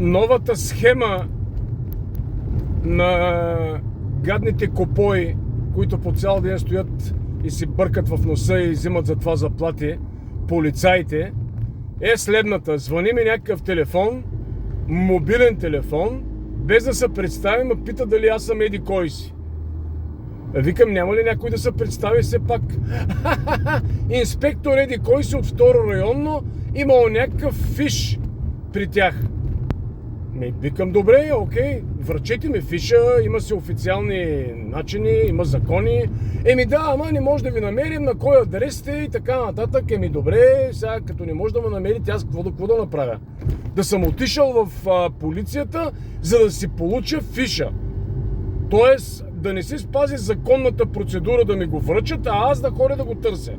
новата схема на гадните копои, които по цял ден стоят и си бъркат в носа и взимат за това заплати, полицаите, е следната. Звъни ми някакъв телефон, мобилен телефон, без да се представи, ме пита дали аз съм еди кой си. Викам, няма ли някой да се представи все пак? Инспектор еди кой си от второ районно, имал някакъв фиш при тях. Викам, добре, окей, връчете ми фиша, има си официални начини, има закони. Да, ама не може да ви намерим на кой адрес сте и така нататък. Добре, сега като не може да ме намерите, аз какво да направя? Да съм отишъл в полицията, за да си получа фиша. Тоест, да не си спази законната процедура да ми го връчат, а аз да ходя да го търся.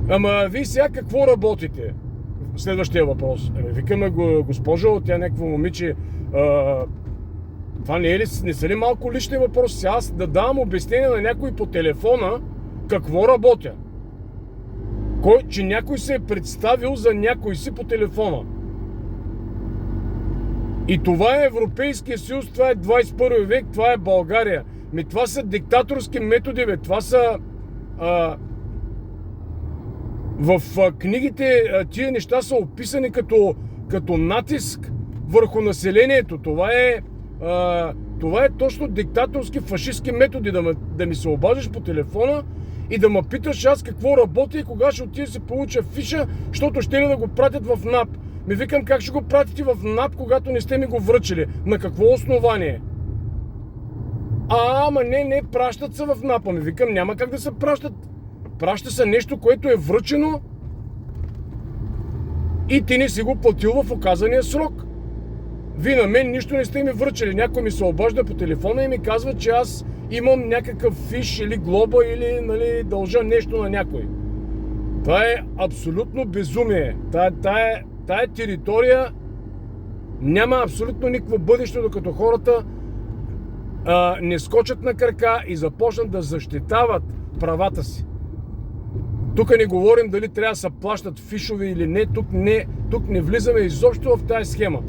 Ама вие сега какво работите? Следващия въпрос. Викаме го, госпожо, тя някакво момиче. Това не са ли малко лични въпроси? Аз да давам обяснение на някой по телефона какво работя? Че някой се е представил за някой си по телефона. И това е Европейския съюз, това е 21 век, това е България. Това са диктаторски методи, това са... В книгите тия неща са описани като натиск върху населението. Това е точно диктаторски, фашистски методи, да ми се обаждаш по телефона и да ме питаш аз какво работя и кога ще отида да си получа фиша, защото ще ли да го пратят в НАП. Викам, как ще го пратите в НАП, когато не сте ми го връчили? На какво основание? Ама не, пращат се в НАП. Викам, няма как да се пращат. Праща се нещо, което е връчено и ти не си го платил в указания срок. Вие на мен нищо не сте ми връчили. Някой ми се обажда по телефона и ми казва, че аз имам някакъв фиш или глоба или дължа нещо на някой. Това е абсолютно безумие. Тая територия няма абсолютно никакво бъдеще, докато хората не скочат на крака и започнат да защитават правата си. Тук не говорим дали трябва да се плащат фишове или не. Тук не влизаме изобщо в тази схема.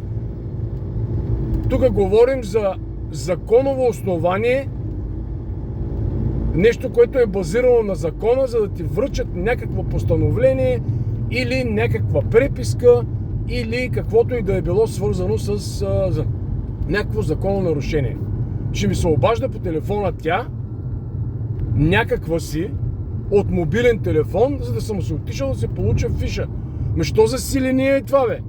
Тук говорим за законово основание, нещо, което е базирано на закона, за да ти връчат някакво постановление или някаква преписка или каквото и да е било свързано с някакво закононарушение. Ще ми се обажда по телефона тя, някаква си, от мобилен телефон, за да съм се отишъл да се получа фиша. Що за силение е това, бе?